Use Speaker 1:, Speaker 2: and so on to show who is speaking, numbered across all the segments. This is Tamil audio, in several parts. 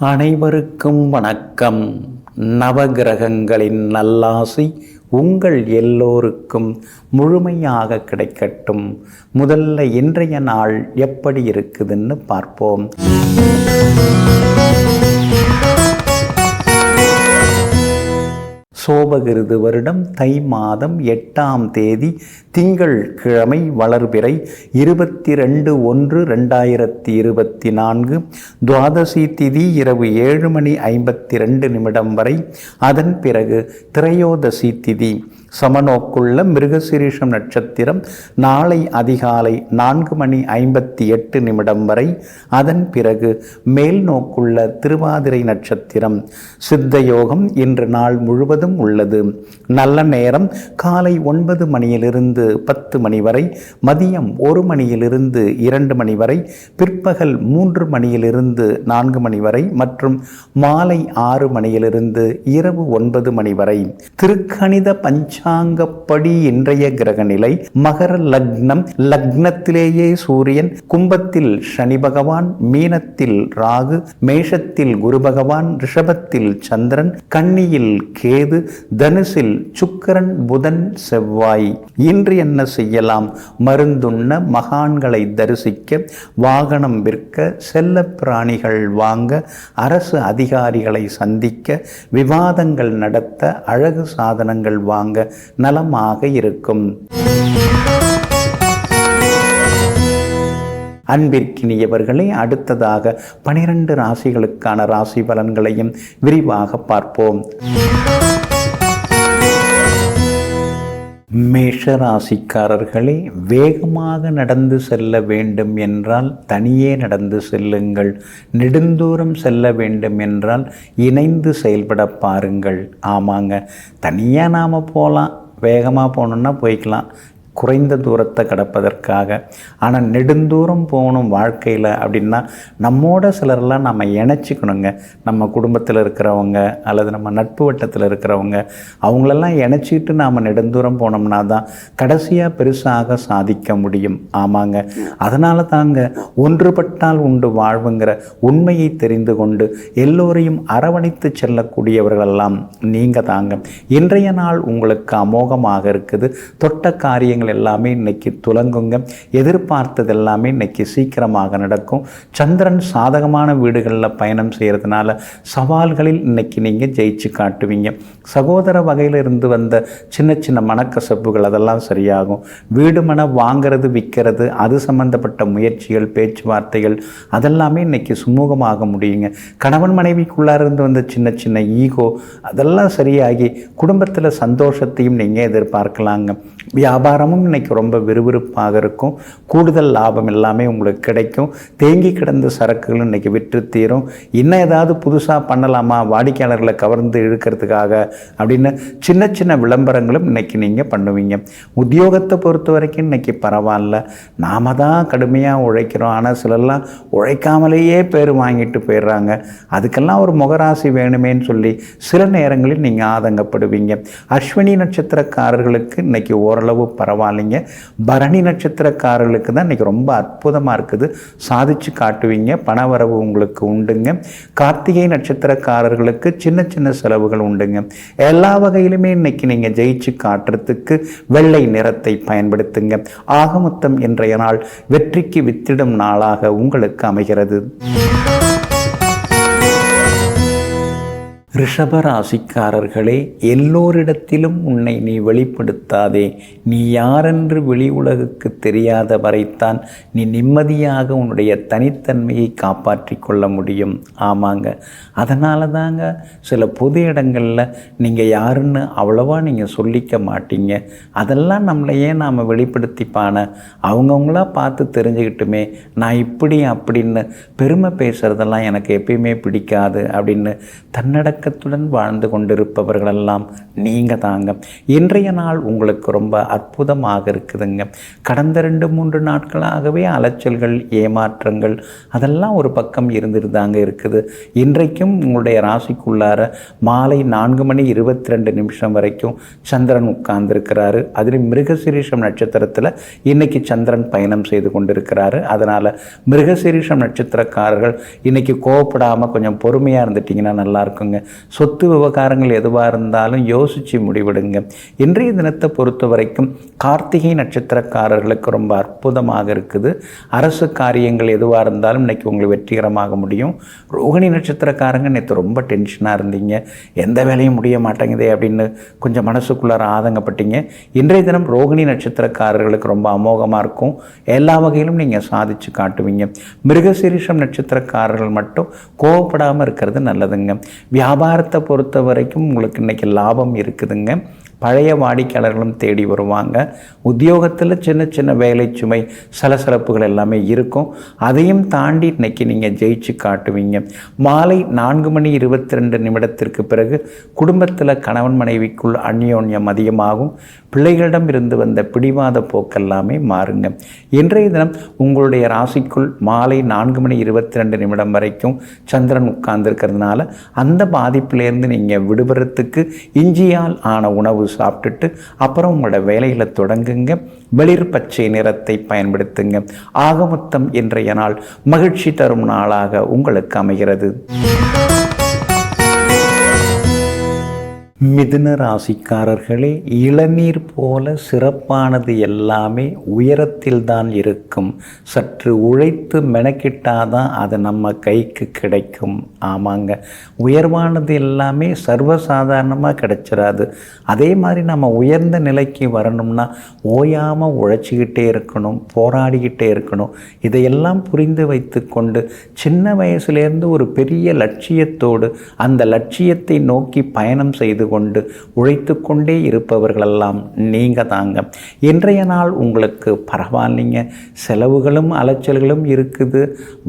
Speaker 1: அனைவருக்கும் வணக்கம். நவகிரகங்களின் நல்லாசி உங்கள் எல்லோருக்கும் முழுமையாக கிடைக்கட்டும். முதல்ல இன்றைய நாள் எப்படி இருக்குதுன்னு பார்ப்போம். சோபகிருது வருடம் தை மாதம் 8ஆம் தேதி திங்கள் கிழமை வளர்பிறை 22/1/2024 துவாதசி திதி இரவு 7:52 வரை. அதன் பிறகு திரையோதசி திதி. சமநோக்குள்ள மிருகசிரீஷம் நட்சத்திரம் நாளை அதிகாலை 4:58 வரை. அதன் பிறகு மேல் நோக்குள்ள திருவாதிரை நட்சத்திரம். சித்த யோகம் இன்று நாள் முழுவதும் உள்ளது. நல்ல நேரம் காலை 9 மணியிலிருந்து 10 மணி வரை, மதியம் 1 மணியிலிருந்து 2 மணி வரை, பிற்பகல் 3 மணியிலிருந்து 4 மணி வரை மற்றும் மாலை 6 மணியிலிருந்து இரவு 9 மணி வரை. திருக்கணித பஞ்சாங்கப்படி இன்றைய கிரகநிலை மகர லக்னம். லக்னத்திலேயே சூரியன், கும்பத்தில் சனி பகவான், மீனத்தில் ராகு, மேஷத்தில் குரு பகவான், ரிஷபத்தில் சந்திரன், கன்னியில் கேது, தனுசில் சுக்கிரன், புதன், செவ்வாய். இன்று என்ன செய்யலாம்? மருந்துண்ண, மகான்களை தரிசிக்க, வாகனம் விற்க, செல்ல பிராணிகள் வாங்க, அரசு அதிகாரிகளை சந்திக்க, விவாதங்கள் நடத்த, அழகு சாதனங்கள் வாங்க நலமாக இருக்கும். அன்பிற்கினியவர்களே, அடுத்ததாக 12 ராசிகளுக்கான ராசி பலன்களையும் விரிவாக பார்ப்போம். மேஷ ராசிக்காரர்களே, வேகமாக நடந்து செல்ல வேண்டும் என்றால் தனியே நடந்து செல்லுங்கள். நெடுந்தூரம் செல்ல வேண்டும் என்றால் இணைந்து செயல்பட பாருங்கள். ஆமாங்க, தனியாக நாம் போகலாம், வேகமாக போகணுன்னா போய்க்கலாம், குறைந்த தூரத்தை கடப்பதற்காக. ஆனால் நெடுந்தூரம் போகணும் வாழ்க்கையில் அப்படின்னா நம்மோட சிலரெல்லாம் நம்ம இணைச்சிக்கணுங்க. நம்ம குடும்பத்தில் இருக்கிறவங்க அல்லது நம்ம நட்பு வட்டத்தில் இருக்கிறவங்க, அவங்களெல்லாம் இணைச்சிட்டு நாம் நெடுந்தூரம் போனோம்னா தான் கடைசியாக பெருசாக சாதிக்க முடியும். ஆமாங்க, அதனால தாங்க ஒன்றுபட்டால் உண்டு வாழ்வுங்கிற உண்மையை தெரிந்து கொண்டு எல்லோரையும் அரவணைத்து செல்லக்கூடியவர்களெல்லாம் நீங்கள் தாங்க. இன்றைய நாள் உங்களுக்கு அமோகமாக இருக்குது. தொட்ட காரியங்கள் எல்லாமே இன்னைக்கு துலங்குங்க. எதிர்பார்த்தது எல்லாமே இன்னைக்கு சீக்கிரமாக நடக்கும். சந்திரன் சாதகமான வீடுகளில் பயணம் செய்கிறதுனால சவால்களில் இன்னைக்கு நீங்கள் ஜெயிச்சு காட்டுவீங்க. சகோதர வகையில் இருந்து வந்த சின்ன சின்ன மனக்கசப்புகள் அதெல்லாம் சரியாகும். வீடு மன வாங்கிறது, விற்கிறது, அது சம்பந்தப்பட்ட முயற்சிகள், பேச்சுவார்த்தைகள் அதெல்லாமே இன்னைக்கு சுமூகமாக முடியுங்க. கணவன் மனைவிக்குள்ளார இருந்து வந்த சின்ன சின்ன ஈகோ அதெல்லாம் சரியாகி குடும்பத்தில் சந்தோஷத்தையும் நீங்கள் எதிர்பார்க்கலாங்க. வியாபாரமும் இன்னைக்கு ரொம்ப விறுவிறுப்பாக இருக்கும். கூடுதல் லாபம் எல்லாமே உங்களுக்கு கிடைக்கும். தேங்கி கிடந்த சரக்குகள் இன்னைக்கு விற்று தீரும். இன்னும் ஏதாவது புதுசாக பண்ணலாமா, வாடிக்கையாளர்களை கவர்ந்து இழுக்கிறதுக்காக அப்படின்னு சின்ன சின்ன விளம்பரங்களும் இன்னைக்கு நீங்கள் பண்ணுவீங்க. உத்தியோகத்தை பொறுத்த வரைக்கும் இன்னைக்கு பரவாயில்ல. நாம தான் கடுமையாக உழைக்கிறோம், ஆனால் சிலர்லாம் உழைக்காமலேயே பேர் வாங்கிட்டு போயிடுறாங்க. அதுக்கெல்லாம் ஒரு முகராசி வேணுமேன்னு சொல்லி சில நேரங்களில் நீங்கள் ஆதங்கப்படுவீங்க. அஸ்வினி நட்சத்திரக்காரர்களுக்கு இன்னைக்கு ஓரளவு பரவாயில்லைங்க. பரணி நட்சத்திரக்காரர்களுக்கு தான் இன்றைக்கி ரொம்ப அற்புதமாக இருக்குது. சாதிச்சு காட்டுவீங்க. பணவரவு உங்களுக்கு உண்டுங்க. கார்த்திகை நட்சத்திரக்காரர்களுக்கு சின்ன சின்ன செலவுகள் உண்டுங்க. எல்லா வகையிலுமே இன்னைக்கு நீங்கள் ஜெயிச்சு காட்டுறதுக்கு வெள்ளை நிறத்தை பயன்படுத்துங்க. ஆகமொத்தம் இன்றைய நாள் வெற்றிக்கு வித்திடும் நாளாக உங்களுக்கு அமைகிறது. ரிஷபராசிக்காரர்களே, எல்லோரிடத்திலும் உன்னை நீ வெளிப்படுத்தாதே. நீ யாரென்று வெளி உலகுக்கு தெரியாத வரைத்தான் நீ நிம்மதியாக உன்னுடைய தனித்தன்மையை காப்பாற்றி கொள்ள முடியும். ஆமாங்க, அதனால தாங்க சில பொது இடங்களில் நீங்கள் யாருன்னு அவ்வளவா நீங்கள் சொல்லிக்க மாட்டீங்க. அதெல்லாம் நம்மளையே நாம் வெளிப்படுத்திப்பான அவங்கவுங்களா பார்த்து தெரிஞ்சுக்கிட்டுமே, நான் இப்படி அப்படின்னு பெருமை பேசுகிறதெல்லாம் எனக்கு எப்பயுமே பிடிக்காது அப்படின்னு தன்னடக்க நல்லிணக்கத்துடன் வாழ்ந்து கொண்டிருப்பவர்களெல்லாம் நீங்கள் தாங்க. இன்றைய நாள் உங்களுக்கு ரொம்ப அற்புதமாக இருக்குதுங்க. கடந்த 2-3 நாட்களாகவே அலைச்சல்கள், ஏமாற்றங்கள் அதெல்லாம் ஒரு பக்கம் இருந்துட்டு தாங்க இருக்குது. இன்றைக்கும் உங்களுடைய ராசிக்குள்ளார மாலை 4:22 வரைக்கும் சந்திரன் உட்கார்ந்துருக்கிறாரு. அதில் மிருகசீரிஷம் நட்சத்திரத்தில் இன்னைக்கு சந்திரன் பயணம் செய்து கொண்டிருக்கிறாரு. அதனால் மிருகசீரிஷம் நட்சத்திரக்காரர்கள் இன்னைக்கு கோவப்படாமல் கொஞ்சம் பொறுமையாக இருந்துட்டிங்கன்னா நல்லா இருக்குங்க. சொத்து விவகாரங்கள் எதுவாக இருந்தாலும் யோசித்து முடிவெடுங்க. இன்றைய தினத்தை பொறுத்த வரைக்கும் கார்த்திகை நட்சத்திரக்காரர்களுக்கு ரொம்ப அற்புதமாக இருக்குது. அரசு காரியங்கள் எதுவாக இருந்தாலும் இன்னைக்கு உங்களுக்கு வெற்றிகரமாக முடியும். ரோகிணி நட்சத்திரக்காரங்க நேற்று ரொம்ப டென்ஷனாக இருந்தீங்க, எந்த வேலையும் முடிய மாட்டேங்குதே அப்படின்னு கொஞ்சம் மனசுக்குள்ளார ஆதங்கப்பட்டீங்க. இன்றைய தினம் ரோகிணி நட்சத்திரக்காரர்களுக்கு ரொம்ப அமோகமாக இருக்கும். எல்லா வகையிலும் நீங்கள் சாதிச்சு காட்டுவீங்க. மிருகசீரிஷம் நட்சத்திரக்காரர்கள் மட்டும் கோவப்படாமல் இருக்கிறது நல்லதுங்க. வியாபாரத்தை பொறுத்த வரைக்கும் உங்களுக்கு இன்றைக்கி லாபம் இருக்குதுங்க. பழைய வாடிக்கையாளர்களும் தேடி வருவாங்க. உத்தியோகத்தில் சின்ன சின்ன வேலை சுமை, சலசலப்புகள் எல்லாமே இருக்கும். அதையும் தாண்டி இன்னைக்கு நீங்கள் ஜெயிச்சு காட்டுவீங்க. மாலை 4:22 பிறகு குடும்பத்தில் கணவன் மனைவிக்குள் அந்யோன்யம் அதிகமாகும். பிள்ளைகளிடம் இருந்து வந்த பிடிவாத போக்கெல்லாமே மாறுங்க. இன்றைய தினம் உங்களுடைய ராசிக்குள் மாலை 4:22 வரைக்கும் சந்திரன் உட்கார்ந்துருக்கிறதுனால அந்த பாதிப்பிலேருந்து நீங்கள் விடுபடுறதுக்கு இஞ்சியால் ஆன உணவு சாப்பிட்டுட்டு அப்புறம் உங்களோட வேலைகளை தொடங்குங்க. வெளிர் பச்சை நிறத்தை பயன்படுத்துங்க. ஆக மொத்தம் இன்றைய நாள் மகிழ்ச்சி தரும் நாளாக உங்களுக்கு அமைகிறது. மிதுன ராசிக்காரர்களே, இளநீர் போல சிறப்பானது எல்லாமே உயரத்தில் தான் இருக்கும். சற்று உழைத்து மெனக்கிட்டாதான் அது நம்ம கைக்கு கிடைக்கும். ஆமாங்க, உயர்வானது எல்லாமே சர்வசாதாரணமாக கிடைச்சிடாது. அதே மாதிரி நம்ம உயர்ந்த நிலைக்கு வரணும்னா ஓயாமல் உழைச்சிக்கிட்டே இருக்கணும், போராடிக்கிட்டே இருக்கணும். இதையெல்லாம் புரிந்து வைத்து கொண்டு சின்ன வயசுலேருந்து ஒரு பெரிய லட்சியத்தோடு அந்த லட்சியத்தை நோக்கி பயணம் செய்து கொண்டு உழைத்து கொண்டே இருப்பவர்களெல்லாம் நீங்கள் தாங்க. இன்றைய நாள் உங்களுக்கு பரவாயில்லைங்க. செலவுகளும் அலைச்சல்களும் இருக்குது.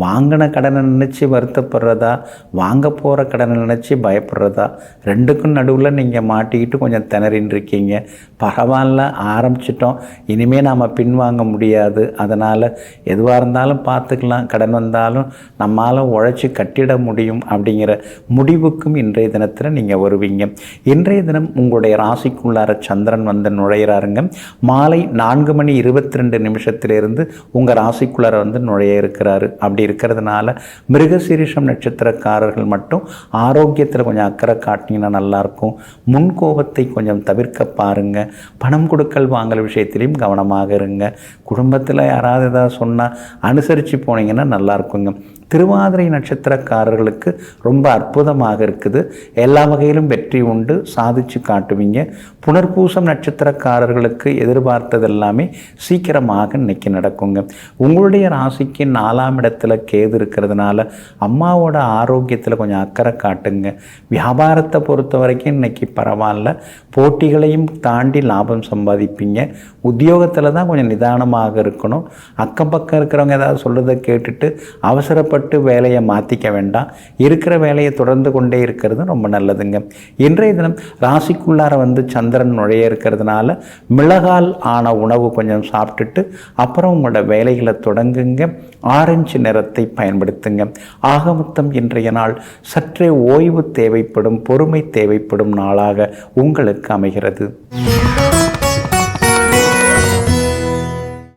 Speaker 1: வாங்கின கடனை நினச்சி வருத்தப்படுறதா, வாங்க போகிற கடனை நினச்சி பயப்படுறதா, ரெண்டுக்கும் நடுவில் நீங்கள் மாட்டிக்கிட்டு கொஞ்சம் திணறின்னு இருக்கீங்க. பரவாயில்ல, ஆரம்பிச்சிட்டோம், இனிமேல் நாம் பின்வாங்க முடியாது. அதனால் எதுவாக இருந்தாலும் பார்த்துக்கலாம், கடன் வந்தாலும் நம்மால் உழைச்சி கட்டிட முடியும் அப்படிங்கிற முடிவுக்கும் இன்றைய தினத்தில் நீங்கள் வருவீங்க. இன்றைய தினம் உங்களுடைய ராசிக்குள்ளார சந்திரன் வந்து நுழையிறாருங்க. மாலை 4:22 உங்கள் ராசிக்குள்ளார வந்து நுழைய இருக்கிறாரு. அப்படி இருக்கிறதுனால மிருகசீரிஷம் நட்சத்திரக்காரர்கள் மட்டும் ஆரோக்கியத்தில் கொஞ்சம் அக்கறை காட்டினீங்கன்னா நல்லாயிருக்கும். முன்கோபத்தை கொஞ்சம் தவிர்க்க பாருங்க. பணம் கொடுக்கல் வாங்கல் விஷயத்திலையும் கவனமாக இருங்க. குடும்பத்தில் யாராவது ஏதாவது சொன்னால் அனுசரித்து போனீங்கன்னா நல்லாயிருக்குங்க. திருவாதிரை நட்சத்திரக்காரர்களுக்கு ரொம்ப அற்புதமாக இருக்குது. எல்லா வகையிலும் வெற்றி உண்டு, சாதிச்சு காட்டுவீங்க. புனர்பூசம் நட்சத்திரக்காரர்களுக்கு எதிர்பார்த்தது எல்லாமே சீக்கிரமாக இன்னைக்கு நடக்குங்க. உங்களுடைய ராசிக்கு 4ஆம் இடத்துல கேது இருக்கிறதுனால அம்மாவோட ஆரோக்கியத்தில் கொஞ்சம் அக்கறை காட்டுங்க. வியாபாரத்தை பொறுத்த வரைக்கும் இன்னைக்கு பரவாயில்ல, போட்டிகளையும் தாண்டி லாபம் சம்பாதிப்பீங்க. உத்தியோகத்தில் தான் கொஞ்சம் நிதானமாக இருக்கணும். அக்கம் பக்கம் இருக்கிறவங்க ஏதாவது சொல்கிறத கேட்டுட்டு அவசரப்பட்டு வேலையை மாற்றிக்க வேண்டாம். இருக்கிற வேலையை தொடர்ந்து கொண்டே இருக்கிறது ரொம்ப நல்லதுங்க. இன்றைய தினம் ராசிக்குள்ளார வந்து சந்திரன் நுழைய இருக்கிறதுனால மிளகால் ஆன உணவு கொஞ்சம் சாப்பிட்டுட்டு அப்புறம் உங்களோட வேலைகளை தொடங்குங்க. ஆரஞ்சு நிறத்தை பயன்படுத்துங்க. ஆக மொத்தம் இன்றைய நாள் சற்றே ஓய்வு தேவைப்படும், பொறுமை தேவைப்படும் நாளாக உங்களுக்கு அமைகிறது.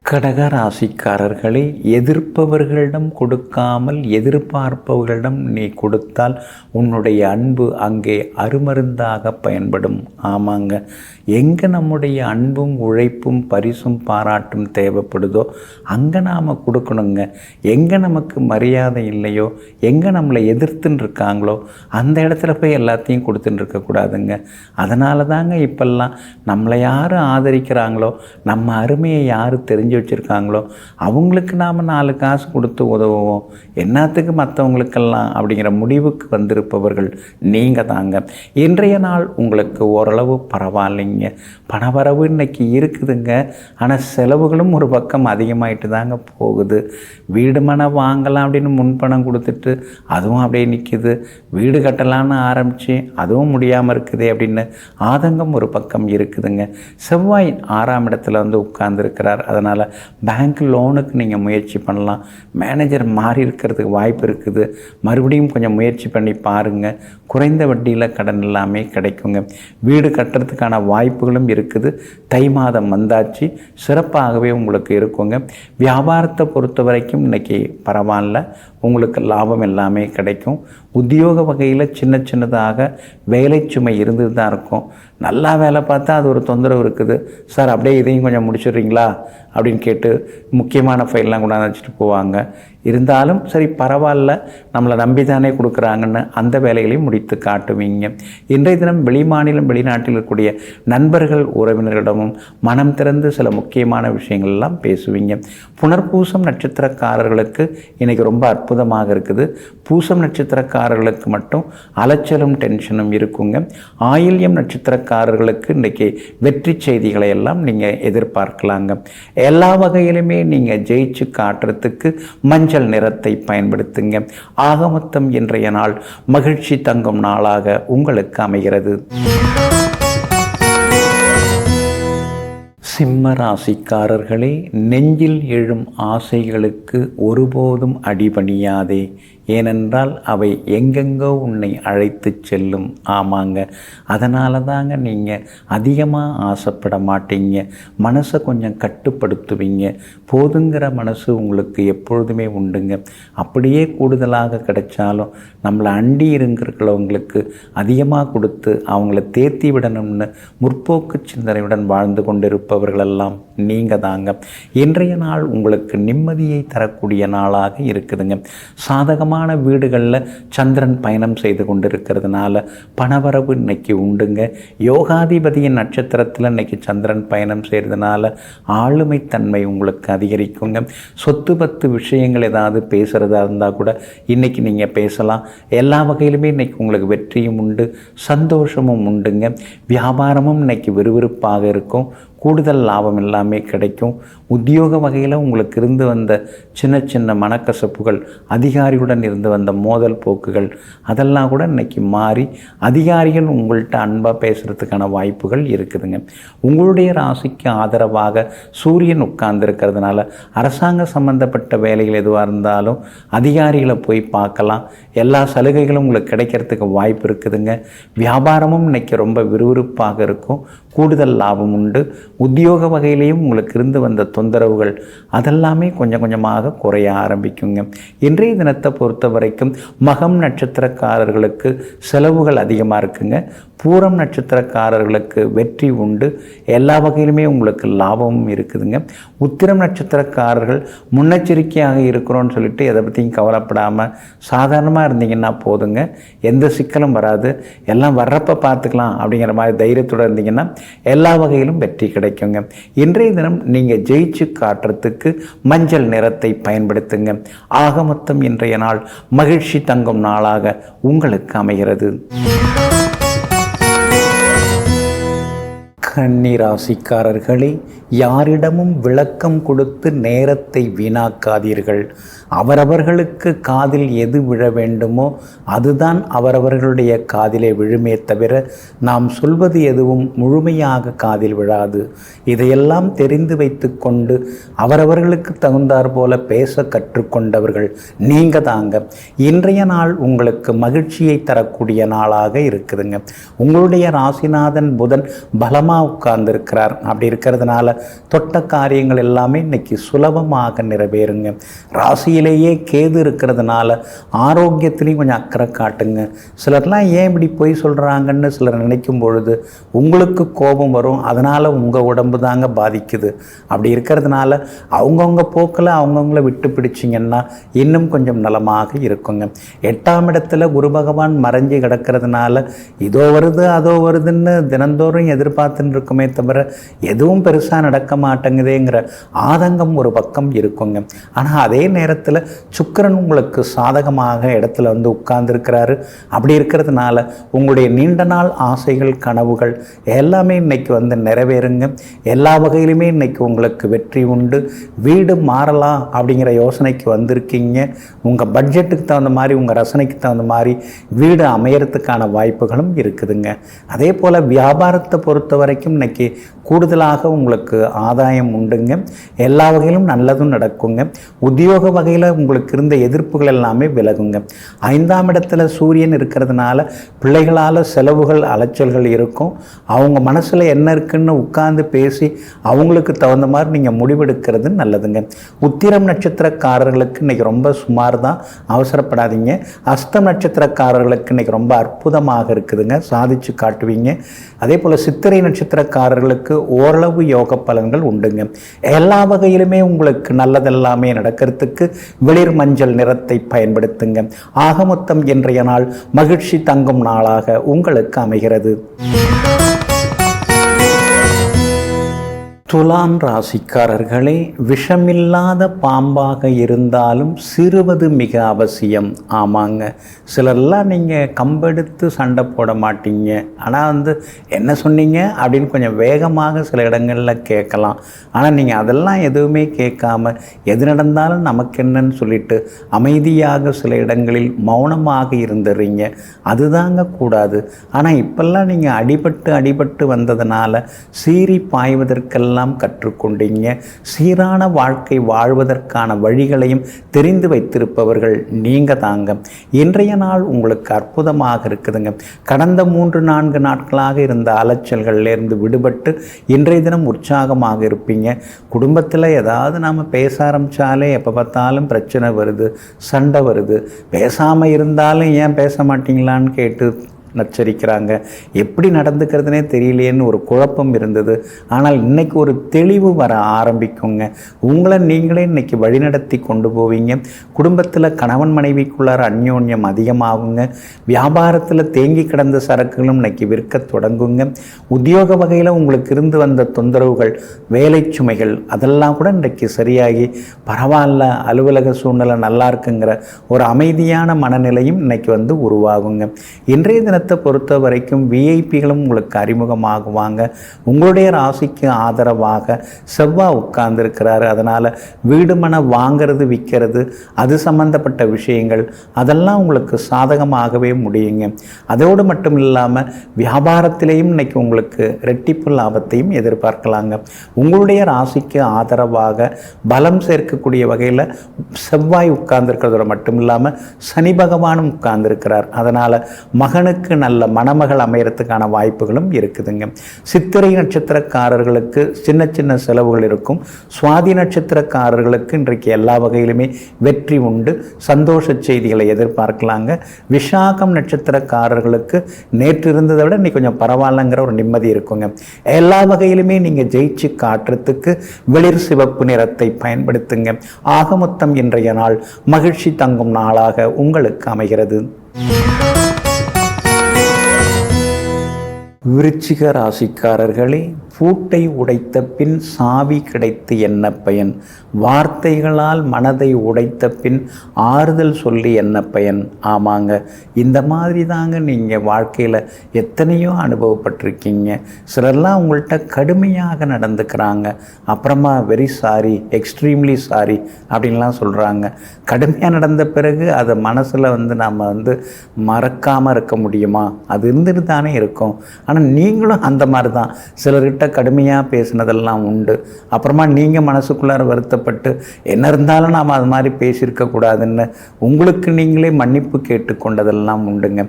Speaker 1: கடக ராசிக்காரர்களே, எதிர்ப்பவர்களிடம் கொடுக்காமல் எதிர்பார்ப்பவர்களிடம் நீ கொடுத்தால் உன்னுடைய அன்பு அங்கே அருமருந்தாக பயன்படும். ஆமாங்க, எங்கே நம்முடைய அன்பும் உழைப்பும் பரிசும் பாராட்டும் தேவைப்படுதோ அங்கே நாம் கொடுக்கணுங்க. எங்கே நமக்கு மரியாதை இல்லையோ, எங்கே நம்மளை எதிர்த்துன்னு இருக்காங்களோ அந்த இடத்துல போய் எல்லாத்தையும் கொடுத்துட்டு இருக்கக்கூடாதுங்க. அதனால தாங்க இப்பெல்லாம் நம்மளை யார் ஆதரிக்கிறாங்களோ, நம்ம அருமையை யார் தெரிஞ்சு வச்சுருக்காங்களோ அவங்களுக்கு நாம் 4 காசு கொடுத்து உதவுவோம், என்னத்துக்கு மற்றவங்களுக்கெல்லாம் அப்படிங்கிற முடிவுக்கு வந்திருப்பவர்கள் நீங்கள் தாங்க. இன்றைய நாள் உங்களுக்கு ஓரளவு பரவாயில்லைங்க. பணவரவு இன்றைக்கி இருக்குதுங்க, ஆனால் செலவுகளும் ஒரு பக்கம் அதிகமாகிட்டு தாங்க போகுது. வீடு மனை வாங்கலாம் அப்படின்னு முன்பணம் கொடுத்துட்டு அதுவும் அப்படியே நிற்கிது. வீடு கட்டலான்னு ஆரம்பித்து அதுவும் முடியாமல் இருக்குது அப்படின்னு ஆதங்கம் ஒரு பக்கம் இருக்குதுங்க. செவ்வாய் 6ஆம் இடத்துல வந்து உட்கார்ந்துருக்கிறார். அதனால் பேங்க் லோனுக்கு நீங்கள் முயற்சி பண்ணலாம். மேனேஜர் மாறி இருக்கிறதுக்கு வாய்ப்பு இருக்குது. மறுபடியும் கொஞ்சம் முயற்சி பண்ணி பாருங்கள். குறைந்த வட்டியில் கடன் எல்லாமே கிடைக்குங்க. வீடு கட்டுறதுக்கான வாய்ப்புகளும் இருக்குது. தை மாதம் வந்தாச்சு, சிறப்பாகவே உங்களுக்கு இருக்குங்க. வியாபாரத்தை பொறுத்த வரைக்கும் இன்றைக்கி பரவாயில்ல, உங்களுக்கு லாபம் எல்லாமே கிடைக்கும். உத்தியோக வகையில் சின்னதாக வேலை சுமை இருந்துட்டு தான் இருக்கும். நல்லா வேலை பார்த்தா அது ஒரு தொந்தரவு இருக்குது. சார் அப்படியே இதையும் கொஞ்சம் முடிச்சிடுறீங்களா அப்படின்னு கேட்டு முக்கியமான ஃபைல்லாம் கொண்டாந்து வச்சுட்டு போவாங்க. இருந்தாலும் சரி பரவாயில்ல, நம்மளை நம்பி தானே கொடுக்குறாங்கன்னு அந்த வேலைகளையும் முடித்து காட்டுவீங்க. இன்றைய தினம் வெளிமாநிலம் வெளிநாட்டில் இருக்கக்கூடிய நண்பர்கள் உறவினர்களிடமும் மனம் திறந்து சில முக்கியமான விஷயங்கள் எல்லாம் பேசுவீங்க. புனர்பூசம் நட்சத்திரக்காரர்களுக்கு இன்றைக்கி ரொம்ப அற்புதமாக இருக்குது. பூசம் நட்சத்திரக்காரர்களுக்கு மட்டும் அலைச்சலும் டென்ஷனும் இருக்குங்க. ஆயில்யம் நட்சத்திரக்காரர்களுக்கு இன்றைக்கி வெற்றி செய்திகளை எல்லாம் நீங்கள் எதிர்பார்க்கலாங்க. எல்லா வகையிலுமே நீங்கள் ஜெயிச்சு காட்டுறதுக்கு மஞ்சள் நிறத்தை பயன்படுத்துங்க. ஆக மொத்தம் இன்றைய நாள் மகிழ்ச்சி தங்கும் நாளாக உங்களுக்கு அமைகிறது. சிம்ம ராசிக்காரர்களே, நெஞ்சில் எழும் ஆசைகளுக்கு ஒருபோதும் அடிபணியாதே. ஏனென்றால் அவை எங்கெங்கோ உன்னை அழைத்து செல்லும். ஆமாங்க, அதனால தாங்க நீங்கள் அதிகமாக ஆசைப்பட மாட்டீங்க. மனசை கொஞ்சம் கட்டுப்படுத்துவீங்க. போதுங்கிற மனசு உங்களுக்கு எப்பொழுதுமே உண்டுங்க. அப்படியே கூடுதலாக கிடைச்சாலும் நம்மளை அண்டி இருக்கிறவங்களுக்கு அதிகமாக கொடுத்து அவங்கள தேர்த்தி விடணும்னு முற்போக்கு சிந்தனையுடன் வாழ்ந்து கொண்டிருப்பவர்களெல்லாம் நீங்கள் தாங்க. இன்றைய நாள் உங்களுக்கு நிம்மதியை தரக்கூடிய நாளாக இருக்குதுங்க. சாதகமான வீடுகளில் சந்திரன் பயணம் செய்து கொண்டிருக்கிறதுனால பணவரவு இன்னைக்கு உண்டுங்க. யோகாதிபதியின் நட்சத்திரத்தில் இன்னைக்கு சந்திரன் பயணம் செய்கிறதுனால ஆளுமைத்தன்மை உங்களுக்கு அதிகரிக்குங்க. சொத்து பத்து விஷயங்கள் ஏதாவது பேசுகிறதா இருந்தால் கூட இன்றைக்கி நீங்கள் பேசலாம். எல்லா வகையிலுமே இன்றைக்கி உங்களுக்கு வெற்றியும் உண்டு, சந்தோஷமும் உண்டுங்க. வியாபாரமும் இன்னைக்கு விறுவிறுப்பாக இருக்கும். கூடுதல் லாபம் எல்லாமே கிடைக்கும். உத்தியோக வகையில் உங்களுக்கு இருந்து வந்த சின்ன மனக்கசப்புகள், அதிகாரியுடன் இருந்து வந்த மோதல் போக்குகள் அதெல்லாம் கூட இன்றைக்கி மாறி அதிகாரிகள் உங்கள்கிட்ட அன்பாக பேசுகிறதுக்கான வாய்ப்புகள் இருக்குதுங்க. உங்களுடைய ராசிக்கு ஆதரவாக சூரியன் உட்கார்ந்துருக்கிறதுனால அரசாங்க சம்பந்தப்பட்ட வேலைகள் எதுவாக இருந்தாலும் அதிகாரிகளை போய் பார்க்கலாம். எல்லா சலுகைகளும் உங்களுக்கு கிடைக்கிறதுக்கு வாய்ப்பு இருக்குதுங்க. வியாபாரமும் இன்றைக்கி ரொம்ப விறுவிறுப்பாக இருக்கும். கூடுதல் லாபம் உண்டு. உத்தியோக வகையிலையும் உங்களுக்கு இருந்து வந்த தொந்தரவுகள் அதெல்லாமே கொஞ்சம் கொஞ்சமாக குறைய ஆரம்பிக்குங்க. இன்றைய தினத்தை பொறுத்த வரைக்கும் மகம் நட்சத்திரக்காரர்களுக்கு செலவுகள் அதிகமாக இருக்குங்க. பூரம் நட்சத்திரக்காரர்களுக்கு வெற்றி உண்டு. எல்லா வகையிலுமே உங்களுக்கு லாபமும் இருக்குதுங்க. உத்திரம் நட்சத்திரக்காரர்கள் முன்னெச்சரிக்கையாக இருக்கிறோன்னு சொல்லிட்டு எதை பற்றியும் கவலைப்படாமல் சாதாரணமாக இருந்தீங்கன்னா போதுங்க, எந்த சிக்கலும் வராது. எல்லாம் வர்றப்ப பார்த்துக்கலாம் அப்படிங்கிற மாதிரி தைரியத்தோடு இருந்தீங்கன்னா எல்லா வகையிலும் வெற்றி கிடைக்குங்க. இன்றைய தினம் நீங்கள் ஜெயிச்சு காட்டுறதுக்கு மஞ்சள் நிறத்தை பயன்படுத்துங்க. ஆக மொத்தம் இன்றைய நாள் மகிழ்ச்சி தங்கும் நாளாக உங்களுக்கு அமைகிறது. கன்னி ராசிக்காரர்களே, யாரிடமும் விளக்கம் கொடுத்து நேரத்தை வீணாக்காதீர்கள். அவரவர்களுக்கு காதில் எது விழ வேண்டுமோ அதுதான் அவரவர்களுடைய காதிலே விழுமே தவிர நாம் சொல்வது எதுவும் முழுமையாக காதில் விழாது. இதையெல்லாம் தெரிந்து வைத்து கொண்டு அவரவர்களுக்கு தகுந்தாற் போல பேச கற்றுக்கொண்டவர்கள் நீங்கள் தாங்க. இன்றைய நாள் உங்களுக்கு மகிழ்ச்சியை தரக்கூடிய நாளாக இருக்குதுங்க. உங்களுடைய ராசிநாதன் புதன் பலமாக உட்கார்ந்துருக்கிறார். அப்படி இருக்கிறதுனால தொட்ட காரியங்கள் எல்லாமே இன்னைக்கு சுலபமாக நிறைவேறுங்க. ராசியிலேயே கேது இருக்கிறதுனால ஆரோக்கியத்திலையும் கொஞ்சம் அக்கறை காட்டுங்க. சிலர்லாம் ஏன் இப்படி போய் சொல்கிறாங்கன்னு சிலர் நினைக்கும் பொழுது உங்களுக்கு கோபம் வரும். அதனால் உங்கள் உடம்பு தாங்க பாதிக்குது. அப்படி இருக்கிறதுனால அவங்கவுங்க போக்கில் அவங்கவுங்கள விட்டு பிடிச்சிங்கன்னா இன்னும் கொஞ்சம் நலமாக இருக்குங்க. 8ஆம் இடத்துல குரு பகவான் மறைஞ்சு கிடக்கிறதுனால இதோ வருது அதோ வருதுன்னு தினந்தோறும் எதிர்பார்த்து நடக்கலான்னு இருக்குமே தவிர எதுவும் பெருசாக நடக்க மாட்டேங்குதேங்கிற ஆதங்கம் ஒரு பக்கம் இருக்குங்க. ஆனால் அதே நேரத்தில் சுக்கிரன் உங்களுக்கு சாதகமாக இடத்துல வந்து உட்கார்ந்துருக்கிறாரு. அப்படி இருக்கிறதுனால உங்களுடைய நீண்ட நாள் ஆசைகள், கனவுகள் எல்லாமே இன்னைக்கு வந்து நிறைவேறுங்க. எல்லா வகையிலுமே இன்னைக்கு உங்களுக்கு வெற்றி உண்டு. வீடு மாறலாம் அப்படிங்கிற யோசனைக்கு வந்திருக்கீங்க. உங்கள் பட்ஜெட்டுக்கு தகுந்த மாதிரி, உங்கள் ரசனைக்கு தகுந்த மாதிரி வீடு அமையறதுக்கான வாய்ப்புகளும் இருக்குதுங்க. அதே போல் வியாபாரத்தை பொறுத்த வரைக்கும் இன்னைக்கு கூடுதலாக உங்களுக்கு ஆதாயம் உண்டுங்க. எல்லா வகையிலும் நல்லதும் நடக்குங்க. உத்தியோக வகையில் உங்களுக்கு இருந்த எதிர்ப்புகள் எல்லாமே விலகுங்க. 5ஆம் இடத்துல சூரியன் இருக்கிறதுனால பிள்ளைகளால் செலவுகள், அலைச்சல்கள் இருக்கும். அவங்க மனசில் என்ன இருக்குன்னு உட்கார்ந்து பேசி அவங்களுக்கு தகுந்த மாதிரி நீங்கள் முடிவெடுக்கிறது நல்லதுங்க. உத்திரம் நட்சத்திரக்காரர்களுக்கு இன்றைக்கி ரொம்ப சுமார் தான், அவசரப்படாதீங்க. அஸ்தம் நட்சத்திரக்காரர்களுக்கு இன்றைக்கி ரொம்ப அற்புதமாக இருக்குதுங்க, சாதிச்சு காட்டுவீங்க. அதே போல் சித்திரை நட்சத்திரக்காரர்களுக்கு ஓரளவு யோக பலன்கள் உண்டுங்க. எல்லா வகையிலுமே உங்களுக்கு நல்லதெல்லாமே நடக்கிறதுக்கு வெளிர் மஞ்சள் நிறத்தை பயன்படுத்துங்க. ஆக மொத்தம் இன்றைய நாள் மகிழ்ச்சி தங்கும் நாளாக உங்களுக்கு அமைகிறது. துலாம் ராசிக்காரர்களே, விஷமில்லாத பாம்பாக இருந்தாலும் சிறுவது மிக அவசியம். ஆமாங்க, சிலர்லாம் நீங்கள் கம்பெடுத்து சண்டை போட மாட்டீங்க. ஆனால் வந்து என்ன சொன்னீங்க அப்படின்னு கொஞ்சம் வேகமாக சில இடங்களில் கேட்கலாம். ஆனால் நீங்கள் அதெல்லாம் எதுவுமே கேட்காம எது நடந்தாலும் நமக்கு என்னன்னு சொல்லிட்டு அமைதியாக சில இடங்களில் மௌனமாக இருந்துடுறீங்க. அதுதாங்க கூடாது. ஆனால் இப்பெல்லாம் நீங்கள் அடிபட்டு வந்ததுனால சீறி பாய்வதற்கெல்லாம் கற்றுக்கொண்டீங்க. சீரான வாழ்க்கை வாழ்வதற்கான வழிகளையும் தெரிந்து வைத்திருப்பவர்கள் நீங்க தாங்க. இன்றைய நாள் உங்களுக்கு அற்புதமாக இருக்குதுங்க. கடந்த 3-4 நாட்களாக இருந்த அலைச்சல்களிலிருந்து விடுபட்டு இன்றைய தினம் உற்சாகமாக இருப்பீங்க. குடும்பத்தில் ஏதாவது நாம் பேச ஆரம்பித்தாலே எப்போ பார்த்தாலும் பிரச்சனை வருது, சண்டை வருது. பேசாமல் இருந்தாலும் ஏன் பேச மாட்டீங்களான்னு கேட்டு நச்சரிக்கிறாங்க. எப்படி நடந்துக்கிறதுனே தெரியலையேன்னு ஒரு குழப்பம் இருந்தது. ஆனால் இன்னைக்கு ஒரு தெளிவு வர ஆரம்பிக்குங்க. உங்களை நீங்களே இன்னைக்கு வழிநடத்தி கொண்டு போவீங்க. குடும்பத்தில் கணவன் மனைவிக்குள்ளார அந்யோன்யம் அதிகமாகுங்க. வியாபாரத்தில் தேங்கி கிடந்த சரக்குகளும் இன்னைக்கு விற்க தொடங்குங்க. உத்தியோக வகையில் உங்களுக்கு இருந்து வந்த தொந்தரவுகள், வேலை சுமைகள் அதெல்லாம் கூட இன்றைக்கு சரியாகி பரவாயில்ல, அலுவலக சூழ்நிலை நல்லா இருக்குங்கிற ஒரு அமைதியான மனநிலையும் இன்னைக்கு வந்து உருவாகுங்க. இன்றைய தினத்தை பொறுத்த வரைக்கும் விஐபிகளும் உங்களுக்கு அறிமுகமாகுவாங்க. உங்களுடைய ராசிக்கு ஆதரவாக செவ்வாய் உட்கார்ந்துருக்கிறாரு. அதனால் வீடு மனை வாங்கிறது, விற்கிறது, அது சம்பந்தப்பட்ட விஷயங்கள் அதெல்லாம் உங்களுக்கு சாதகமாகவே முடியுங்க. அதோடு மட்டும் இல்லாமல் வியாபாரத்திலேயும் இன்னைக்கு உங்களுக்கு ரெட்டிப்பு லாபத்தையும் எதிர்பார்க்கலாங்க. உங்களுடைய ராசிக்கு ஆதரவாக பலம் சேர்க்கக்கூடிய வகையில் செவ்வாய் உட்கார்ந்துருக்கிறதோட மட்டும் இல்லாமல் சனி பகவானும் உட்கார்ந்துருக்கிறார். அதனால் மகனுக்கு நல்ல மணமகள் அமையறதுக்கான வாய்ப்புகளும் இருக்குதுங்க. சித்திரை நட்சத்திரக்காரர்களுக்கு சின்ன சின்ன செலவுகள் இருக்கும். சுவாதி நட்சத்திரக்காரர்களுக்கு இன்றைக்கு எல்லா வகையிலுமே வெற்றி உண்டு. சந்தோஷ செய்திகளை எதிர்பார்க்கலாங்க. விசாகம் நட்சத்திரக்காரர்களுக்கு நேற்று இருந்ததை விட இன்னைக்கு கொஞ்சம் பரவாயில்லங்கிற ஒரு நிம்மதி இருக்குங்க. எல்லா வகையிலுமே நீங்கள் ஜெயிச்சு காட்டுறதுக்கு வெளிர் சிவப்பு நிறத்தை பயன்படுத்துங்க. ஆக மொத்தம் இன்றைய நாள் மகிழ்ச்சி தங்கும் நாளாக உங்களுக்கு அமைகிறது. விருச்சிக ராசிக்காரர்களே, பூட்டை உடைத்த பின் சாவி கிடைத்து என்ன பயன்? வார்த்தைகளால் மனதை உடைத்த பின் ஆறுதல் சொல்லி என்ன பயன்? ஆமாங்க, இந்த மாதிரி தாங்க நீங்கள் வாழ்க்கையில் எத்தனையோ அனுபவப்பட்டிருக்கீங்க. சிலர்லாம் உங்கள்கிட்ட கடுமையாக நடந்துக்கிறாங்க. அப்புறமா வெரி சாரி, எக்ஸ்ட்ரீம்லி சாரி அப்படின்லாம் சொல்கிறாங்க. கடுமையாக நடந்த பிறகு அதை மனசில் வந்து நாம் வந்து மறக்காமல் இருக்க முடியுமா? அது இருந்துட்டு தானே இருக்கும். ஆனால் நீங்களும் அந்த மாதிரி தான் சிலர்கிட்ட கடுமையாக பேசினதெல்லாம் உண்டு. அப்புறமா நீங்கள் மனசுக்குள்ளார வருத்தப்பட்டு என்ன இருந்தாலும் நாம் அது மாதிரி பேசியிருக்கக்கூடாதுன்னு உங்களுக்கு நீங்களே மன்னிப்பு கேட்டுக்கொண்டதெல்லாம் உண்டுங்க.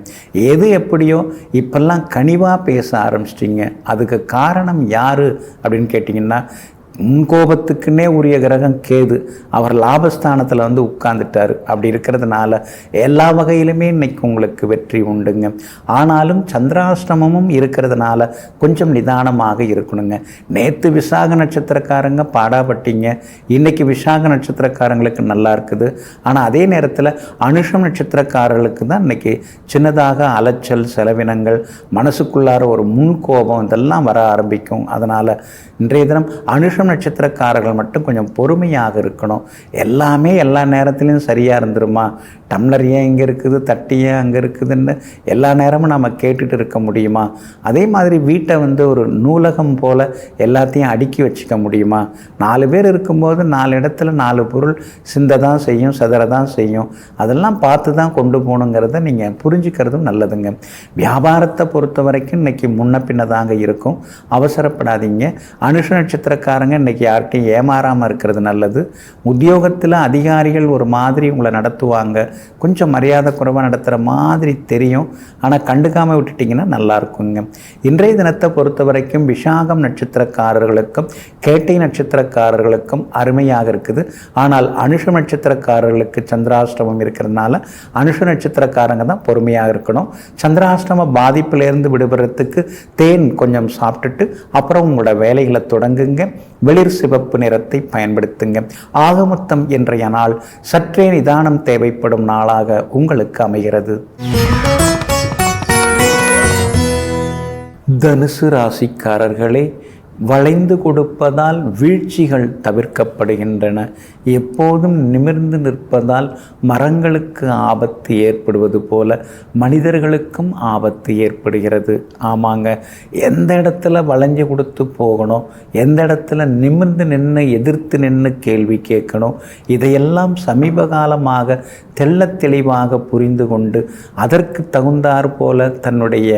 Speaker 1: எது எப்படியோ இப்பெல்லாம் கனிவாக பேச ஆரம்பிச்சிட்டிங்க. அதுக்கு காரணம் யார் அப்படின்னு கேட்டிங்கன்னா, முன்கோபத்துக்குன்னே உரிய கிரகம் கேது, அவர் லாபஸ்தானத்தில் வந்து உட்கார்ந்துட்டார். அப்படி இருக்கிறதுனால எல்லா வகையிலுமே இன்னைக்கு உங்களுக்கு வெற்றி உண்டுங்க. ஆனாலும் சந்திராஷ்டமமும் இருக்கிறதுனால கொஞ்சம் நிதானமாக இருக்கணுங்க. நேற்று விசாக நட்சத்திரக்காரங்க பாடாப்பட்டீங்க, இன்னைக்கு விசாக நட்சத்திரக்காரங்களுக்கு நல்லா இருக்குது. ஆனால் அதே நேரத்தில் அனுஷம் நட்சத்திரக்காரர்களுக்கு தான் இன்னைக்கு சின்னதாக அலைச்சல், செலவினங்கள், மனசுக்குள்ளார ஒரு முன்கோபம் இதெல்லாம் வர ஆரம்பிக்கும். அதனால் இன்றைய தினம் அனுஷம் நட்சத்திரக்காரர்கள் மட்டும் கொஞ்சம் பொறுமையாக இருக்கணும். எல்லாமே எல்லா நேரத்துலையும் சரியாக இருந்துருமா, டம்ளர் ஏன் இங்கே இருக்குது, தட்டி ஏன் அங்கே இருக்குதுன்னு எல்லா நேரமும் நம்ம கேட்டுட்டு இருக்க முடியுமா? அதே மாதிரி வீட்டை வந்து ஒரு நூலகம் போல் எல்லாத்தையும் அடுக்கி வச்சுக்க முடியுமா? 4 பேர் இருக்கும்போது 4 இடத்துல 4 பொருள் சிந்த தான் செய்யும், செதற தான் செய்யும். அதெல்லாம் பார்த்து தான் கொண்டு போகணுங்கிறத நீங்கள் புரிஞ்சுக்கிறதும் நல்லதுங்க. வியாபாரத்தை பொறுத்த வரைக்கும் இன்றைக்கி முன்ன பின்ன தாங்க இருக்கும், அவசரப்படாதீங்க. அனுஷ நட்சத்திரக்காரங்க இன்றைக்கி யார்கிட்டையும் ஏமாறாமல் இருக்கிறது நல்லது. உத்தியோகத்தில் அதிகாரிகள் ஒரு மாதிரி உங்களை நடத்துவாங்க, கொஞ்சம் மரியாதை குறைவாக நடத்துகிற மாதிரி தெரியும். ஆனால் கண்டுக்காமல் விட்டுட்டிங்கன்னா நல்லா இருக்குங்க. இன்றைய தினத்தை பொறுத்த வரைக்கும் விசாகம் நட்சத்திரக்காரர்களுக்கும் கேட்டை நட்சத்திரக்காரர்களுக்கும் அருமையாக இருக்குது. ஆனால் அனுஷ நட்சத்திரக்காரர்களுக்கு சந்திராஷ்டமம் இருக்கிறதுனால அனுஷ நட்சத்திரக்காரங்க தான் பொறுமையாக இருக்கணும். சந்திராஷ்டம பாதிப்பிலேருந்து விடுபடுறதுக்கு தேன் கொஞ்சம் சாப்பிட்டுட்டு அப்புறம் உங்களோட வேலைகளை தொடங்குங்க. வெளிர் சிவப்பு நிறத்தை பயன்படுத்துங்க. ஆகமொத்தம் இன்றைய நாள் சற்றே நிதானம் தேவைப்படும் நாளாக உங்களுக்கு அமைகிறது. தனுசு ராசிக்காரர்களே, வளைந்து கொடுப்பதால் வீழ்ச்சிகள் தவிர்க்கப்படுகின்றன. எப்போதும் நிமிர்ந்து நிற்பதால் மரங்களுக்கு ஆபத்து ஏற்படுவது போல மனிதர்களுக்கும் ஆபத்து ஏற்படுகிறது. ஆமாங்க, எந்த இடத்துல வளைஞ்சு கொடுத்து போகணும், எந்த இடத்துல நிமிர்ந்து நின்று எதிர்த்து நின்று கேள்வி கேட்கணும், இதையெல்லாம் சமீப காலமாக தெள்ள தெளிவாக புரிந்து கொண்டு அதற்கு தகுந்தாற் போல தன்னுடைய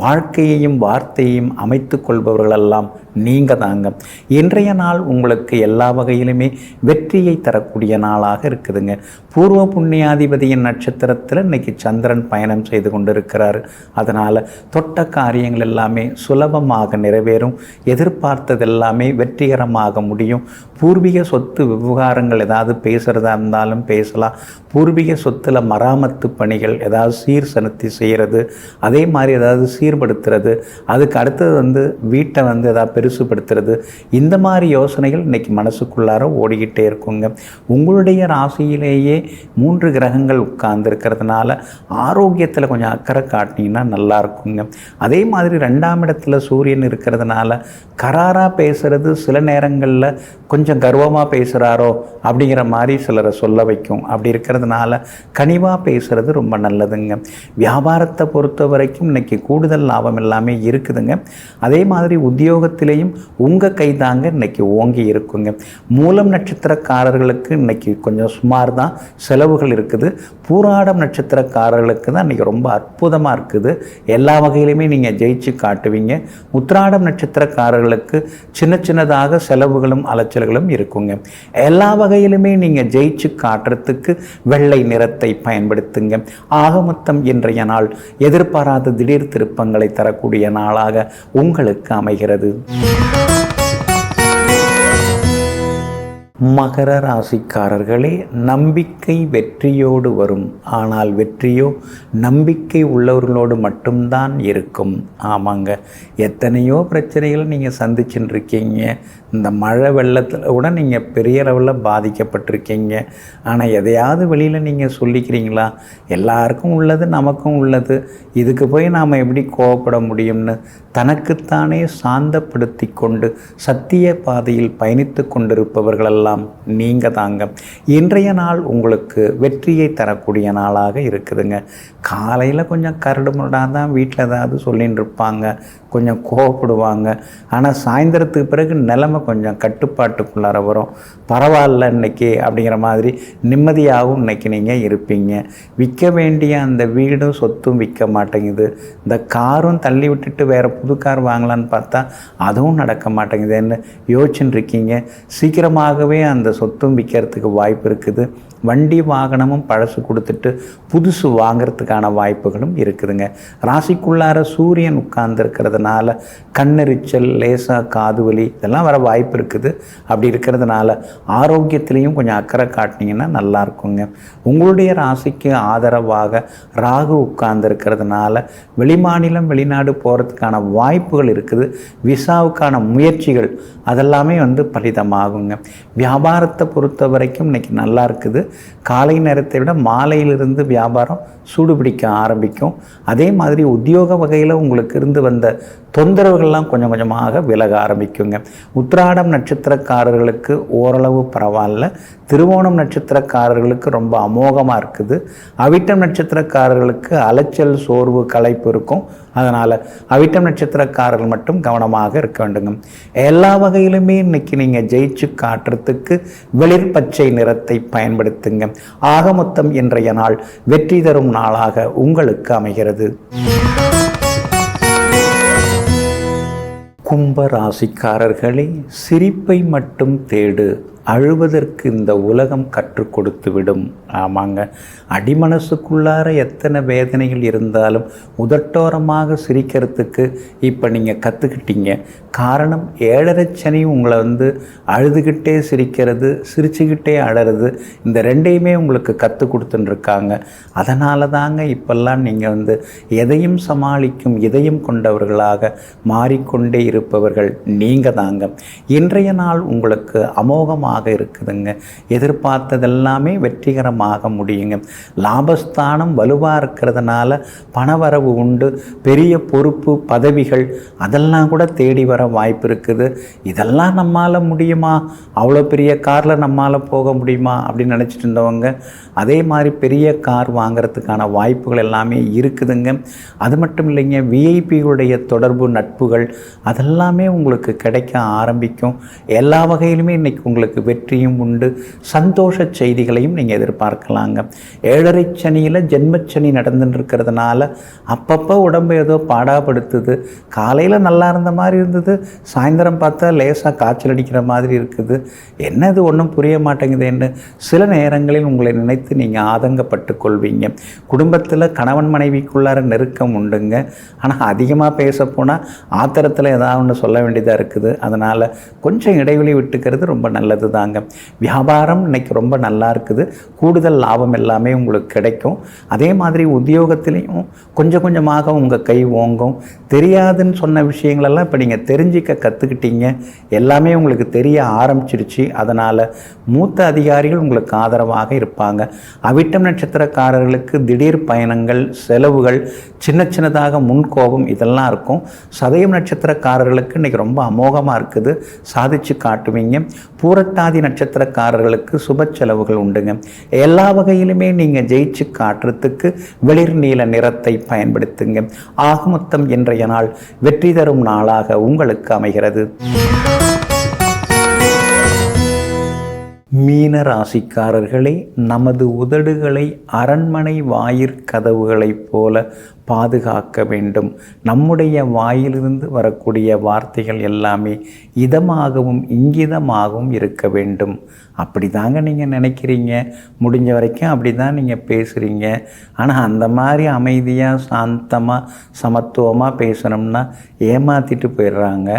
Speaker 1: வாழ்க்கையையும் வார்த்தையையும் அமைத்து கொள்பவர்களெல்லாம் நீங்கள் தாங்க. இன்றைய நாள் உங்களுக்கு எல்லா வகையிலுமே வெற்றியை தரக்கூடிய நாளாக இருக்குதுங்க. பூர்வ புண்ணியாதிபதியின் நட்சத்திரத்தில் இன்னைக்கு சந்திரன் பயணம் செய்து கொண்டிருக்கிறார். அதனால் தொட்ட காரியங்கள் எல்லாமே சுலபமாக நிறைவேறும். எதிர்பார்த்தது எல்லாமே வெற்றிகரமாக முடியும். பூர்வீக சொத்து விவகாரங்கள் ஏதாவது பேசுகிறதா இருந்தாலும் பேசலாம். பூர்வீக சொத்தில் மராமத்து பணிகள் ஏதாவது சீர் செலுத்தி செய்கிறது, அதே மாதிரி ஏதாவது சீர்படுத்துறது, அதுக்கு அடுத்தது வந்து வீட்டை வந்து ஏதாவது பெருசுபடுத்துறது, இந்த மாதிரி யோசனைகள் இன்றைக்கி மனசுக்குள்ளார ஓடிக்கிட்டே இருக்குங்க. உங்களுடைய ராசியிலேயே 3 கிரகங்கள் உட்கார்ந்து இருக்கிறதுனால ஆரோக்கியத்தில் கொஞ்சம் அக்கறை காட்டினீங்கன்னா நல்லா இருக்குங்க. அதே மாதிரி 2ஆம் இடத்துல சூரியன் இருக்கிறதுனால கராராக பேசுகிறது சில நேரங்களில் கொஞ்சம் கர்வமாக பேசுகிறாரோ அப்படிங்கிற மாதிரி சிலரை சொல்ல வைக்கும். அப்படி இருக்கிறதுனால கனிவாக பேசுகிறது ரொம்ப நல்லதுங்க. வியாபாரத்தை பொறுத்த வரைக்கும் இன்றைக்கி கூடுதல் லாபம் எல்லாமே இருக்குதுங்க. அதே மாதிரி உத்தியோகத்திலேயும் உங்கள் கை தாங்க இன்றைக்கி ஓங்கி இருக்குங்க. மூலம் நட்சத்திரக்காரர்களுக்கு இன்றைக்கி கொஞ்சம் சுமார் தான் செலவுகள் இருக்குது. பூராடம் நட்சத்திரக்காரர்களுக்கு தான் இன்றைக்கி ரொம்ப அற்புதமாக இருக்குது. எல்லா வகையிலுமே நீங்கள் ஜெயிச்சு காட்டுவீங்க. உத்திராடம் நட்சத்திரக்காரர்களுக்கு சின்ன சின்னதாக செலவுகளும் அலைச்சல்களும் இருக்குங்க. எல்லா வகையிலுமே நீங்கள் ஜெயிச்சு காட்டுறதுக்கு வெள்ளை நிறத்தை பயன்படுத்துங்க. ஆக மொத்தம் இன்றைய நாள் எதிர்பாராத திடீர் திருப்பங்களை தரக்கூடிய நாளாக உங்களுக்கு அமைகிறது. மகர ராசிக்காரர்களே, நம்பிக்கை வெற்றியோடு வரும். ஆனால் வெற்றியோ நம்பிக்கை உள்ளவர்களோடு மட்டும்தான் இருக்கும். ஆமாங்க, எத்தனையோ பிரச்சனைகளை நீங்கள் சந்திச்சுட்டு இருக்கீங்க. இந்த மழை வெள்ளத்தில் கூட நீங்கள் பெரிய அளவில் பாதிக்கப்பட்டிருக்கீங்க. ஆனால் எதையாவது வெளியில் நீங்கள் சொல்லிக்கிறீங்களா? எல்லாருக்கும் உள்ளது நமக்கும் உள்ளது, இதுக்கு போய் நாம் எப்படி கோவப்பட முடியும்னு தனக்குத்தானே சாந்தப்படுத்தி கொண்டு சத்திய பாதையில் பயணித்து கொண்டிருப்பவர்களெல்லாம் நீங்கள் தாங்க. இன்றைய நாள் உங்களுக்கு வெற்றியை தரக்கூடிய நாளாக இருக்குதுங்க. காலையில் கொஞ்சம் கரடு முரடாக தான் வீட்டில் ஏதாவது சொல்லின்னு இருப்பாங்க, கொஞ்சம் கோவப்படுவாங்க. ஆனால் சாயந்தரத்துக்கு பிறகு நிலைமை கொஞ்சம் கட்டுப்பாட்டுக்குள்ளார வரும். பரவாயில்ல இன்னைக்கு அப்படிங்கிற மாதிரி நிம்மதியாகவும் இன்னைக்கு நீங்கள் இருப்பீங்க. விற்க வேண்டிய அந்த வீடும் சொத்தும் விற்க மாட்டேங்குது. இந்த காரும் தள்ளி விட்டுட்டு வேறு புது கார் வாங்கலான்னு பார்த்தா அதுவும் நடக்க மாட்டேங்குதுன்னு யோசிச்சுட்டு இருக்கீங்க. சீக்கிரமாகவே அப்போவே அந்த சொத்தும் விற்கிறதுக்கு வாய்ப்பு இருக்குது. வண்டி வாகனமும் பழசு கொடுத்துட்டு புதுசு வாங்கிறதுக்கான வாய்ப்புகளும் இருக்குதுங்க. ராசிக்குள்ளார சூரியன் உட்கார்ந்துருக்கிறதுனால கண்ணெரிச்சல், லேசாக காது வலி இதெல்லாம் வர வாய்ப்பு இருக்குது. அப்படி இருக்கிறதுனால ஆரோக்கியத்திலையும் கொஞ்சம் அக்கறை காட்டினீங்கன்னா நல்லா இருக்குங்க. உங்களுடைய ராசிக்கு ஆதரவாக ராகு உட்கார்ந்துருக்கிறதுனால வெளிமாநிலம் வெளிநாடு போகிறதுக்கான வாய்ப்புகள் இருக்குது. விசாவுக்கான முயற்சிகள் அதெல்லாமே பலிதமாகுங்க. வியாபாரத்தை பொறுத்த வரைக்கும் இன்றைக்கி நல்லா இருக்குது. காலை நேரத்தை விட மாலையிலிருந்து வியாபாரம் சூடுபிடிக்க ஆரம்பிக்கும். அதே மாதிரி உத்தியோக வகையில் உங்களுக்கு இருந்து வந்த தொந்தரவுகள்லாம் கொஞ்சம் கொஞ்சமாக விலக ஆரம்பிக்குங்க. உத்திராடம் நட்சத்திரக்காரர்களுக்கு ஓரளவு பரவாயில்ல. திருவோணம் நட்சத்திரக்காரர்களுக்கு ரொம்ப அமோகமாக இருக்குது. அவிட்டம் நட்சத்திரக்காரர்களுக்கு அலைச்சல், சோர்வு, களைப்பு இருக்கும். அதனால் அவிட்டம் நட்சத்திரக்காரர்கள் மட்டும் கவனமாக இருக்க வேண்டுங்க. எல்லா வகையிலுமே இன்னைக்கு நீங்கள் ஜெயிச்சு காட்டுறதுக்கு வெளிர் பச்சை நிறத்தை பயன்படுத்துங்க. ஆக மொத்தம் இன்றைய நாள் வெற்றி தரும் நாளாக உங்களுக்கு அமைகிறது. கும்ப ராசிக்காரர்களே, சிரிப்பை மட்டும் தேடு, அழுவதற்கு இந்த உலகம் கற்றுக் கொடுத்து விடும். ஆமாங்க, அடிமனசுக்குள்ளார எத்தனை வேதனைகள் இருந்தாலும் உதட்டோரமாக சிரிக்கிறதுக்கு இப்போ நீங்கள் கற்றுக்கிட்டீங்க. காரணம், 7.5 சனி உங்களை அழுதுகிட்டே சிரிக்கிறது, சிரிச்சுக்கிட்டே அழறது, இந்த ரெண்டையுமே உங்களுக்கு கற்றுக் கொடுத்துட்டுருக்காங்க. அதனால தாங்க இப்பெல்லாம் நீங்கள் எதையும் சமாளிக்கும் இதயம் கொண்டவர்களாக மாறிக்கொண்டே இருப்பவர்கள் நீங்கள் தாங்க. இன்றைய நாள் உங்களுக்கு அமோகமாக இருக்குதுங்க. எதிர்பார்த்ததெல்லாமே வெற்றிகரமாக முடியுங்க. லாபஸ்தானம் வலுவாக இருக்கிறதுனால பணவரவு உண்டு. பெரிய பொறுப்பு, பதவிகள் அதெல்லாம் கூட தேடி வர வாய்ப்பு இருக்குது. இதெல்லாம் நம்மால் முடியுமா, அவ்வளோ பெரிய காரில் நம்மால் போக முடியுமா அப்படின்னு நினச்சிட்டு இருந்தவங்க அதே மாதிரி பெரிய கார் வாங்கிறதுக்கான வாய்ப்புகள் எல்லாமே இருக்குதுங்க. அது மட்டும் இல்லைங்க, விஐபிகளுடைய தொடர்பு, நட்புகள் அதெல்லாமே உங்களுக்கு கிடைக்க ஆரம்பிக்கும். எல்லா வகையிலுமே இன்றைக்கி உங்களுக்கு வெற்றியும் உண்டு. சந்தோஷ செய்திகளையும் நீங்கள் எதிர்பார்க்கலாங்க. 7.5 சனியில் ஜென்மச்சனி நடந்துட்டு இருக்கிறதுனால அப்பப்போ உடம்பு ஏதோ பாடாப்படுத்துது. காலையில் நல்லா இருந்த மாதிரி இருந்தது, சாயந்தரம் பார்த்தா லேசாக காய்ச்சல் அடிக்கிற மாதிரி இருக்குது. என்னது ஒன்றும் புரிய மாட்டேங்குதுன்னு சில நேரங்களில் உங்களை நினைத்து நீங்கள் ஆதங்கப்பட்டு கொள்வீங்க. குடும்பத்தில் கணவன் மனைவிக்குள்ளார நெருக்கம் உண்டுங்க. ஆனால் அதிகமாக பேச போனால் ஆத்திரத்தில் ஏதாவது ஒன்று சொல்ல வேண்டியதாக இருக்குது. அதனால் கொஞ்சம் இடைவெளி விட்டுக்கிறது ரொம்ப நல்லது தாங்க. வியாபாரம் இன்னைக்கு ரொம்ப நல்லா இருக்குது. கூடுதல் லாபம் எல்லாமே உங்களுக்கு கிடைக்கும். அதே மாதிரி உத்தியோகத்திலையும் கொஞ்சம் கொஞ்சமாக உங்கள் கை ஓங்கும். தெரியாதுன்னு சொன்ன விஷயங்களெல்லாம் இப்போ நீங்கள் தெரிஞ்சிக்க கற்றுக்கிட்டீங்க. எல்லாமே உங்களுக்கு தெரிய ஆரம்பிச்சிருச்சு. அதனால் மூத்த அதிகாரிகள் உங்களுக்கு ஆதரவாக இருப்பாங்க. அவிட்டம் நட்சத்திரக்காரர்களுக்கு திடீர் பயணங்கள், செலவுகள், சின்ன சின்னதாக முன்கோபம் இதெல்லாம் இருக்கும். சதயம் நட்சத்திரக்காரர்களுக்கு இன்றைக்கி ரொம்ப அமோகமாக இருக்குது, சாதிச்சு காட்டுவீங்க. பூரட்டாதி நட்சத்திரக்காரர்களுக்கு சுப செலவுகள் உண்டுங்க. எல்லா வகையிலுமே நீங்கள் ஜெயிச்சு காட்டுறதுக்கு வெளிர் நீல நிறத்தை பயன்படுத்துங்க. ஆக மொத்தம் இன்றைய நாள் வெற்றி தரும் நாளாக உங்களுக்கு அமைகிறது. மீன ராசிக்காரர்களே, நமது உதடுகளை அரண்மனை வாயிற்கதவுகளைப் போல பாதுகாக்க வேண்டும். நம்முடைய வாயிலிருந்து வரக்கூடிய வார்த்தைகள் எல்லாமே இதமாகவும் இங்கிதமாகவும் இருக்க வேண்டும். அப்படி தாங்க நீங்கள் நினைக்கிறீங்க. முடிஞ்ச வரைக்கும் அப்படி தான் நீங்கள் பேசுகிறீங்க. ஆனால் அந்த மாதிரி அமைதியாக, சாந்தமாக, சமத்துவமாக பேசணும்னா ஏமாற்றிட்டு போயிடுறாங்க.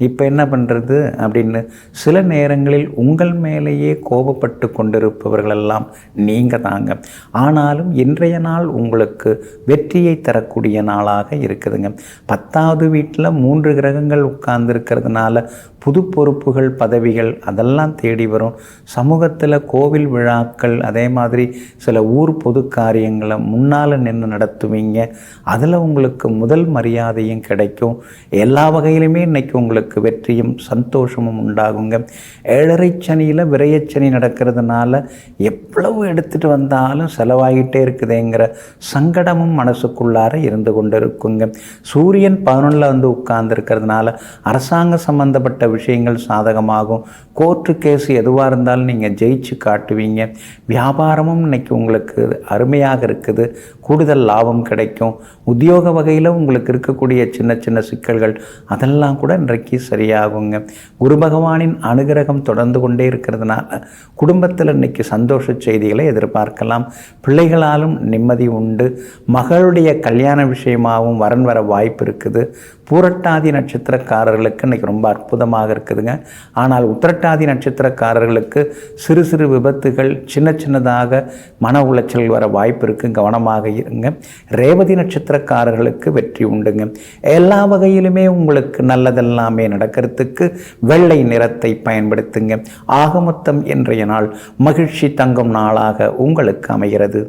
Speaker 1: இப்போ என்ன பண்ணுறது அப்படின்னு சில நேரங்களில் உங்கள் மேலேயே கோபப்பட்டு கொண்டிருப்பவர்களெல்லாம் நீங்கள் தாங்க. ஆனாலும் இன்றைய நாள் உங்களுக்கு வெற்றியை தரக்கூடிய நாளாக இருக்குதுங்க. 10வது வீட்டில் 3 கிரகங்கள் உட்கார்ந்துருக்கிறதுனால புது பொறுப்புகள், பதவிகள் அதெல்லாம் தேடி வரும். சமூகத்தில் கோவில் விழாக்கள், அதே மாதிரி சில ஊர் பொது காரியங்களை முன்னால் நின்று நடத்துவீங்க. அதில் உங்களுக்கு முதல் மரியாதையும் கிடைக்கும். எல்லா வகையிலுமே இன்றைக்கி உங்களுக்கு வெற்றியும் சந்தோஷமும் உண்டாகுங்க. 7.5 சனியில் விரய சனி நடக்கிறதுனால எவ்வளவு எடுத்துகிட்டு வந்தாலும் செலவாகிட்டே இருக்குதுங்கிற சங்கடமும் மனசுக்குள்ளார இருந்து கொண்டு இருக்குங்க. சூரியன் 11ல் வந்து உட்கார்ந்துருக்கிறதுனால அரசாங்க சம்பந்தப்பட்ட விஷயங்கள் சாதகமாகும். கோர்ட்டு கேஸ் எதுவாக இருந்தாலும் நீங்கள் ஜெயிச்சு காட்டுவீங்க. வியாபாரமும் இன்னைக்கு உங்களுக்கு அருமையாக இருக்குது. கூடுதல் லாபம் கிடைக்கும். உத்தியோக வகையில் உங்களுக்கு இருக்கக்கூடிய சின்ன சின்ன சிக்கல்கள் அதெல்லாம் கூட இன்றைக்கு சரியாகுங்க. குரு பகவானின் அனுகிரகம் தொடர்ந்து கொண்டே இருக்கிறதுனால குடும்பத்தில் இன்னைக்கு சந்தோஷ செய்திகளை எதிர்பார்க்கலாம். பிள்ளைகளாலும் நிம்மதி உண்டு. மகளுடைய கல்யாண விஷயமாகவும் வரன் வர வாய்ப்பு இருக்குது. பூரட்டாதி நட்சத்திரக்காரர்களுக்கு இன்றைக்கி ரொம்ப அற்புதமாக இருக்குதுங்க. ஆனால் உத்திரட்டாதி நட்சத்திரக்காரர்களுக்கு சிறு சிறு விபத்துகள், சின்ன சின்னதாக மன உளைச்சல் வர வாய்ப்பு இருக்குது. கவனமாக இருங்க. ரேவதி நட்சத்திரக்காரர்களுக்கு வெற்றி உண்டுங்க. எல்லா வகையிலுமே உங்களுக்கு நல்லதெல்லாமே நடக்கிறதுக்கு வெள்ளை நிறத்தை பயன்படுத்துங்க. ஆக மொத்தம் இன்றைய நாள் மகிழ்ச்சி தங்கும் நாளாக உங்களுக்கு அமைகிறது.